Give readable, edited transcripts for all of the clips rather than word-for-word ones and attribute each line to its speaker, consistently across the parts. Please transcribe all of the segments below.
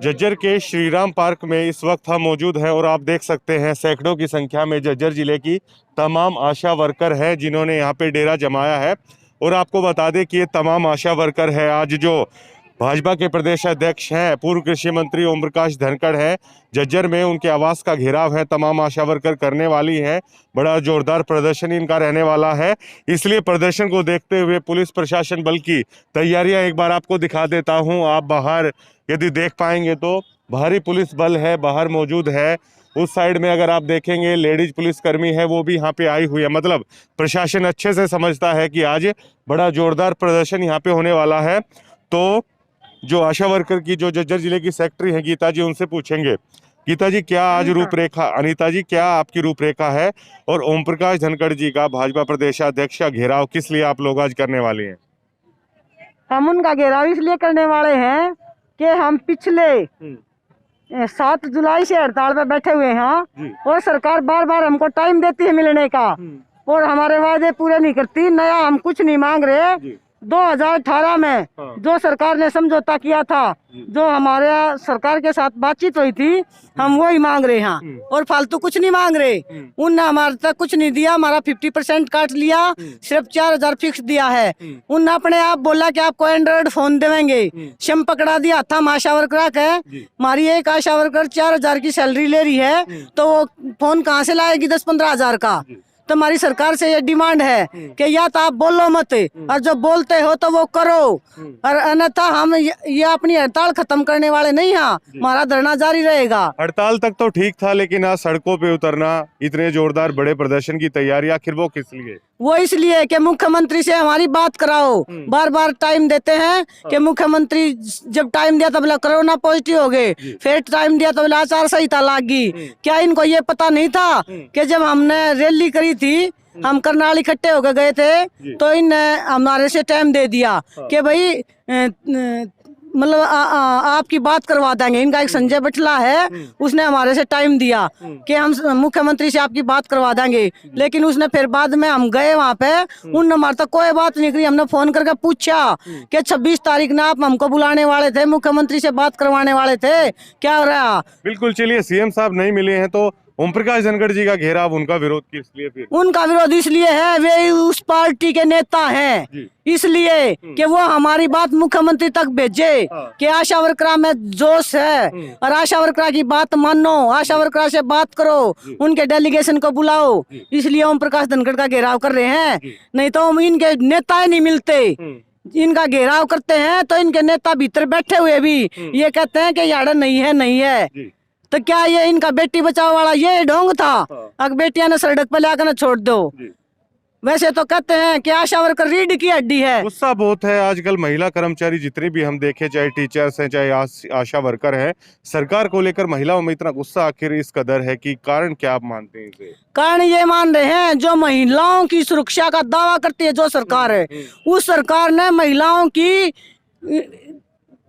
Speaker 1: झज्जर के श्रीराम पार्क में इस वक्त हम मौजूद हैं और आप देख सकते हैं सैकड़ों की संख्या में झज्जर जिले की तमाम आशा वर्कर हैं जिन्होंने यहाँ पे डेरा जमाया है। और आपको बता दें कि ये तमाम आशा वर्कर है आज जो भाजपा के प्रदेश अध्यक्ष हैं पूर्व कृषि मंत्री ओम प्रकाश धनखड़ हैं, झज्जर में उनके आवास का घेराव है, तमाम आशा वर्कर करने वाली हैं। बड़ा जोरदार प्रदर्शन इनका रहने वाला है, इसलिए प्रदर्शन को देखते हुए पुलिस प्रशासन बल की तैयारियां एक बार आपको दिखा देता हूं। आप बाहर यदि देख पाएंगे तो भारी पुलिस बल है, बाहर मौजूद है। उस साइड में अगर आप देखेंगे लेडीज पुलिसकर्मी है, वो भी यहाँ पे आई हुई है। मतलब प्रशासन अच्छे से समझता है कि आज बड़ा जोरदार प्रदर्शन यहाँ पे होने वाला है। तो जो आशा वर्कर की जो झज्जर जिले की सेक्रेटरी हैं गीता जी, उनसे पूछेंगे। गीता जी, क्या आज रूपरेखा, अनीता जी क्या आपकी रूपरेखा है और ओम प्रकाश धनखड़ जी का भाजपा प्रदेशाध्यक्ष का घेराव किस लिए आप लोग आज करने वाले हैं?
Speaker 2: हम उनका घेराव इसलिए करने वाले हैं कि हम पिछले 7 जुलाई से हड़ताल पे बैठे हुए हैं और सरकार बार बार हमको टाइम देती है मिलने का और हमारे वादे पूरे नहीं करती। नया हम कुछ नहीं मांग रहे। 2018 में जो सरकार ने समझौता किया था, जो हमारे सरकार के साथ बातचीत हुई थी, हम वही मांग रहे हैं और फालतू कुछ नहीं मांग रहे। उनने हमारे तक कुछ नहीं दिया, हमारा 50% काट लिया, सिर्फ 4000 फिक्स दिया है। उनने अपने आप बोला कि आपको एंड्रॉइड फोन देंगे, शम पकड़ा दिया था। हम आशा वर्कर है, हमारी एक आशा वर्कर 4000 की सैलरी ले रही है, तो वो फोन कहाँ से लाएगी 10-15 हजार का? तो हमारी सरकार से ये डिमांड है कि या तो आप बोलो मत और जो बोलते हो तो वो करो, और अन्यथा हम ये अपनी हड़ताल खत्म करने वाले नहीं हैं। हमारा धरना जारी रहेगा।
Speaker 1: हड़ताल तक तो ठीक था, लेकिन आज सड़कों पे उतरना, इतने जोरदार बड़े प्रदर्शन की तैयारी, आखिर वो किस लिए?
Speaker 2: वो इसलिए कि मुख्यमंत्री से हमारी बात कराओ। बार बार टाइम देते हैं कि मुख्यमंत्री जब टाइम दिया तो बोला कोरोना पॉजिटिव हो गए, फिर टाइम दिया तो बोला आचार संहिता लागी। क्या इनको ये पता नहीं था कि जब हमने रैली करी थी, हम करनाल इकट्ठे होकर गए थे, तो इनने हमारे से टाइम दे दिया कि भाई मतलब आपकी बात करवा देंगे। इनका एक संजय बटला है, उसने हमारे से टाइम दिया कि हम मुख्यमंत्री से आपकी बात करवा देंगे, लेकिन उसने फिर बाद में हम गए वहाँ पे, उनने हमारे तक कोई बात नहीं करी। हमने फोन करके पूछा कि 26 तारीख ने आप हमको बुलाने वाले थे, मुख्यमंत्री से बात करवाने वाले थे, क्या हो रहा?
Speaker 1: बिल्कुल, चलिए सीएम साहब नहीं मिले हैं तो ओम प्रकाश धनखड़ जी का घेराव, उनका विरोध किस लिए? फिर उनका
Speaker 2: विरोध इसलिए है, वे उस पार्टी के नेता हैं, इसलिए कि वो हमारी बात मुख्यमंत्री तक भेजे कि आशा वर्करा में जोश है और आशा वर्करा की बात मानो, आशा वर्करा से बात करो, उनके डेलीगेशन को बुलाओ। इसलिए ओम प्रकाश धनखड़ का घेराव कर रहे हैं, नहीं तो इनके नेता नहीं मिलते। इनका घेराव करते हैं तो इनके नेता भीतर बैठे हुए भी ये कहते हैं कि यार नहीं है, नहीं है। तो क्या ये इनका बेटी बचाओ वाला ये ढोंग था? अगर बेटियां ने सड़क पर लाकर न छोड़ दो। वैसे तो कहते हैं कि आशा वर्कर रीढ़ की हड्डी है।
Speaker 1: गुस्सा बहुत है आजकल, महिला कर्मचारी जितने भी हम देखे, चाहे टीचर्स हैं चाहे आशा वर्कर हैं, सरकार को लेकर महिलाओं में इतना गुस्सा आखिर इस कदर है कि कारण क्या आप मानते हैं इसे?
Speaker 2: कारण ये मान रहे हैं, जो महिलाओं की सुरक्षा का दावा करती है जो सरकार है, उस सरकार ने महिलाओं की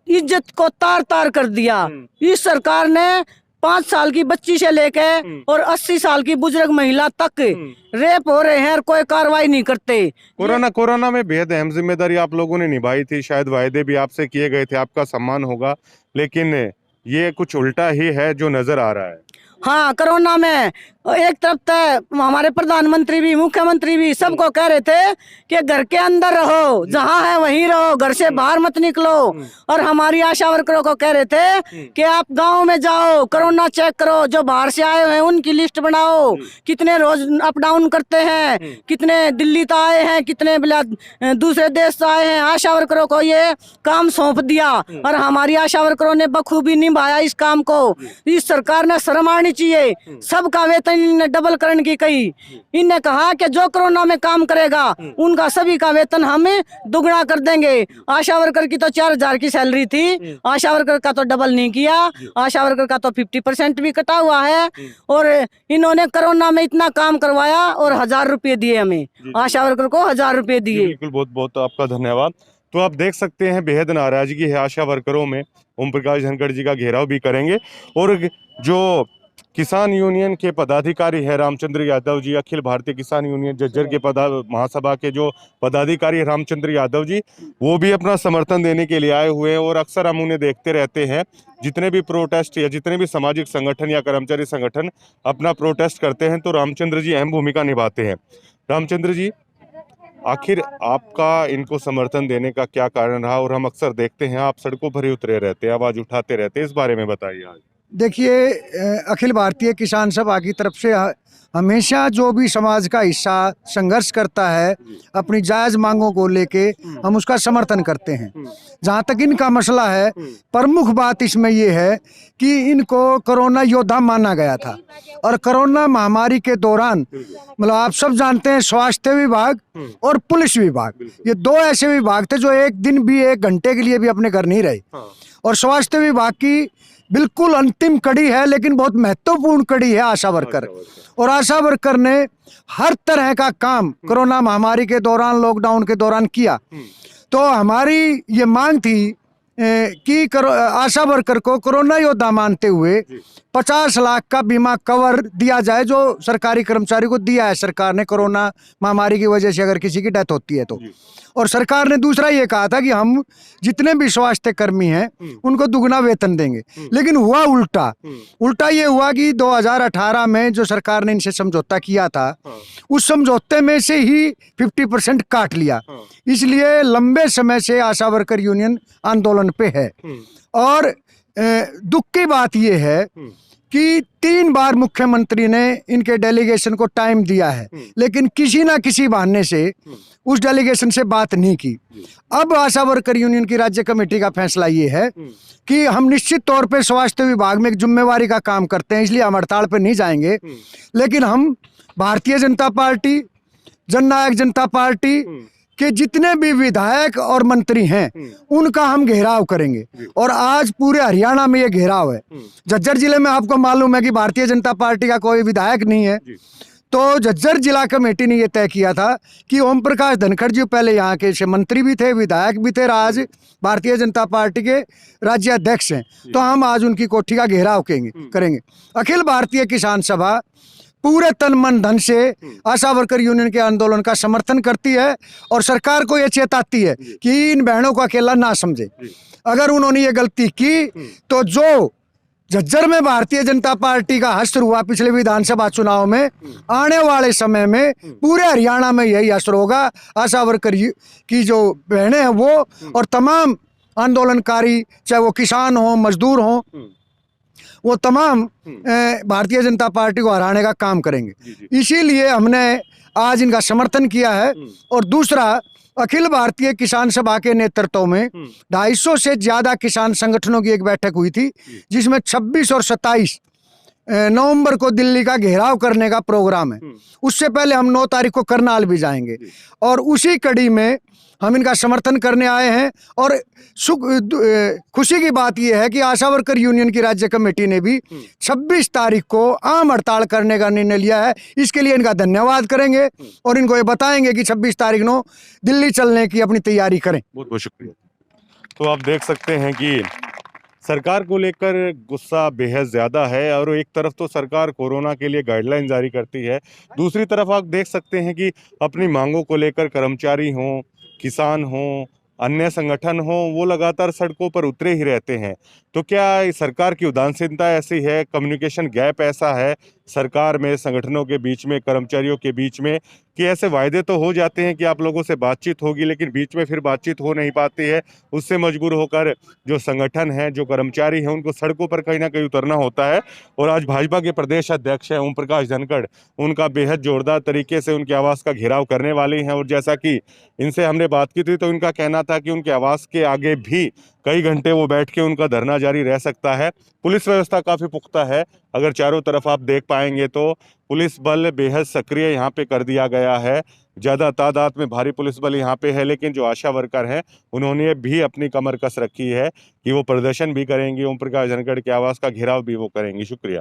Speaker 2: इज्जत को तार तार कर दिया। इस सरकार ने 5 साल की बच्ची से लेकर और 80 साल की बुजुर्ग महिला तक रेप हो रहे हैं और कोई कार्रवाई नहीं करते।
Speaker 1: कोरोना में बेहद अहम जिम्मेदारी आप लोगों ने निभाई थी, शायद वायदे भी आपसे किए गए थे, आपका सम्मान होगा, लेकिन ये कुछ उल्टा ही है जो नजर आ रहा है।
Speaker 2: हाँ, कोरोना में एक तरफ तो हमारे प्रधानमंत्री भी, मुख्यमंत्री भी सबको कह रहे थे कि घर के अंदर रहो, जहाँ है वहीं रहो, घर से बाहर मत निकलो। और हमारी आशा वर्करों को कह रहे थे कि आप गांव में जाओ, कोरोना चेक करो, जो बाहर से आए हैं उनकी लिस्ट बनाओ, कितने रोज अप डाउन करते हैं, कितने दिल्ली से आए हैं, कितने दूसरे देश से आए हैं। आशा वर्करों को ये काम सौंप दिया और हमारी आशा वर्करों ने बखूबी निभाया इस काम को। इस सरकार ने शर्म आनी चाहिए। सबका वेतन इन्हें डबल करने की कही। इन्हें कहा कि जो कोरोना में काम करेगा उनका सभी का वेतन हम दुगना कर देंगे। आशा वर्कर की तो 4000 की सैलरी थी, आशा वर्कर का तो डबल नहीं किया, आशा वर्कर का तो 50% भी कटा हुआ है। और इन्होंने कोरोना में इतना काम करवाया और 1000 रुपये दिए हमें, आशा वर्कर को 1000 रुपये दिए।
Speaker 1: बिल्कुल, बहुत बहुत आपका धन्यवाद। तो आप देख सकते हैं बेहद नाराजगी है आशा वर्करों में। ओम प्रकाश धनखड़ जी का घेराव भी करेंगे और जो किसान यूनियन के पदाधिकारी है रामचंद्र यादव जी, अखिल भारतीय किसान यूनियन झज्जर के महासभा के जो पदाधिकारी है रामचंद्र यादव जी, वो भी अपना समर्थन देने के लिए आए हुए हैं। और अक्सर हम उन्हें देखते रहते हैं, जितने भी प्रोटेस्ट या जितने भी सामाजिक संगठन या कर्मचारी संगठन अपना प्रोटेस्ट करते हैं तो रामचंद्र जी अहम भूमिका निभाते हैं। रामचंद्र जी, आखिर आपका इनको समर्थन देने का क्या कारण रहा? और हम अक्सर देखते हैं आप सड़कों पर ही उतरे रहते हैं, आवाज उठाते रहते हैं, इस बारे में बताइए आज।
Speaker 3: देखिए, अखिल भारतीय किसान सभा की तरफ से हमेशा जो भी समाज का हिस्सा संघर्ष करता है अपनी जायज मांगों को लेके, हम उसका समर्थन करते हैं। जहाँ तक इनका मसला है, प्रमुख बात इसमें ये है कि इनको कोरोना योद्धा माना गया था और कोरोना महामारी के दौरान मतलब आप सब जानते हैं, स्वास्थ्य विभाग और पुलिस विभाग, ये दो ऐसे विभाग थे जो एक दिन भी, एक घंटे के लिए भी अपने घर नहीं रहे। और स्वास्थ्य विभाग की बिल्कुल अंतिम कड़ी है, लेकिन बहुत महत्वपूर्ण कड़ी है आशा वर्कर। और आशा वर्कर ने हर तरह का काम कोरोना महामारी के दौरान, लॉकडाउन के दौरान किया। तो हमारी ये मांग थी कि आशा वर्कर को कोरोना योद्धा मानते हुए 50 लाख का बीमा कवर दिया जाए, जो सरकारी कर्मचारी को दिया है सरकार ने कोरोना महामारी की वजह से अगर किसी की डेथ होती है तो। और सरकार ने दूसरा ये कहा था कि हम जितने भी स्वास्थ्य कर्मी हैं उनको दुगना वेतन देंगे। लेकिन हुआ उल्टा ये हुआ कि 2018 में जो सरकार ने इनसे समझौता किया था, उस समझौते में से ही 50% काट लिया। इसलिए लंबे समय से आशा वर्कर यूनियन आंदोलन पे है। और दुख की बात यह है कि 3 बार मुख्यमंत्री ने इनके डेलीगेशन को टाइम दिया है, लेकिन किसी ना किसी बहाने से उस डेलीगेशन से बात नहीं की। अब आशा वर्कर यूनियन की राज्य कमेटी का फैसला ये है कि हम निश्चित तौर पे स्वास्थ्य विभाग में एक जिम्मेवारी का काम करते हैं, इसलिए हम हड़ताल पे नहीं जाएंगे। लेकिन हम भारतीय जनता पार्टी, जननायक जनता पार्टी के जितने भी विधायक और मंत्री हैं उनका हम घेराव करेंगे। और आज पूरे हरियाणा में ये घेराव है। झज्जर जिले में आपको मालूम है कि भारतीय जनता पार्टी का कोई विधायक नहीं है, तो झज्जर जिला कमेटी ने ये तय किया था कि ओम प्रकाश धनखड़ जी पहले यहाँ के मंत्री भी थे, विधायक भी थे, आज भारतीय जनता पार्टी के राज्य अध्यक्ष हैं, तो हम आज उनकी कोठी का घेराव करेंगे। अखिल भारतीय किसान सभा पूरे तन मन धन से आशा वर्कर यूनियन के आंदोलन का समर्थन करती है और सरकार को यह चेताती है कि इन बहनों को अकेला ना समझे। अगर उन्होंने ये गलती की तो जो झज्जर में भारतीय जनता पार्टी का हश्र हुआ पिछले विधानसभा चुनाव में, आने वाले समय में पूरे हरियाणा में यही हश्र होगा। आशा वर्कर की जो बहनें हैं वो और तमाम आंदोलनकारी, चाहे वो किसान हो, मजदूर हो, वो तमाम भारतीय जनता पार्टी को हराने का काम करेंगे। इसीलिए हमने आज इनका समर्थन किया है। और दूसरा, अखिल भारतीय किसान सभा के नेतृत्व में 250 से ज्यादा किसान संगठनों की एक बैठक हुई थी, जिसमें 26 और 27 नवंबर को दिल्ली का घेराव करने का प्रोग्राम है। उससे पहले हम 9 तारीख को करनाल भी जाएंगे और उसी कड़ी में हम इनका समर्थन करने आए हैं। और खुशी की बात यह है कि आशा वर्कर यूनियन की राज्य कमेटी ने भी 26 तारीख को आम हड़ताल करने का निर्णय लिया है। इसके लिए इनका धन्यवाद करेंगे और इनको ये बताएंगे कि 26 तारीख को दिल्ली चलने की अपनी तैयारी करें।
Speaker 1: बहुत बहुत शुक्रिया। तो आप देख सकते हैं कि सरकार को लेकर गुस्सा बेहद ज़्यादा है और एक तरफ तो सरकार कोरोना के लिए गाइडलाइन जारी करती है, दूसरी तरफ आप देख सकते हैं कि अपनी मांगों को लेकर कर्मचारी हों, किसान हों, अन्य संगठन हों, वो लगातार सड़कों पर उतरे ही रहते हैं। तो क्या सरकार की उदासीनता ऐसी है, कम्युनिकेशन गैप ऐसा है सरकार में, संगठनों के बीच में, कर्मचारियों के बीच में, कि ऐसे वायदे तो हो जाते हैं कि आप लोगों से बातचीत होगी, लेकिन बीच में फिर बातचीत हो नहीं पाती है। उससे मजबूर होकर जो संगठन है, जो कर्मचारी हैं, उनको सड़कों पर कहीं ना कहीं उतरना होता है। और आज भाजपा के प्रदेश अध्यक्ष हैं ओम प्रकाश धनखड़, उनका बेहद जोरदार तरीके से उनके आवास का घेराव करने वाले हैं। और जैसा कि इनसे हमने बात की थी तो इनका कहना था कि उनके आवास के आगे भी कई घंटे वो बैठ के उनका धरना जारी रह सकता है। पुलिस व्यवस्था काफ़ी पुख्ता है, अगर चारों तरफ आप देख पाएंगे तो पुलिस बल बेहद सक्रिय यहाँ पे कर दिया गया है। ज़्यादा तादाद में भारी पुलिस बल यहाँ पे है, लेकिन जो आशा वर्कर हैं उन्होंने भी अपनी कमर कस रखी है कि वो प्रदर्शन भी करेंगी, ओम प्रकाश धनखड़ के आवास का घेराव भी वो करेंगी। शुक्रिया।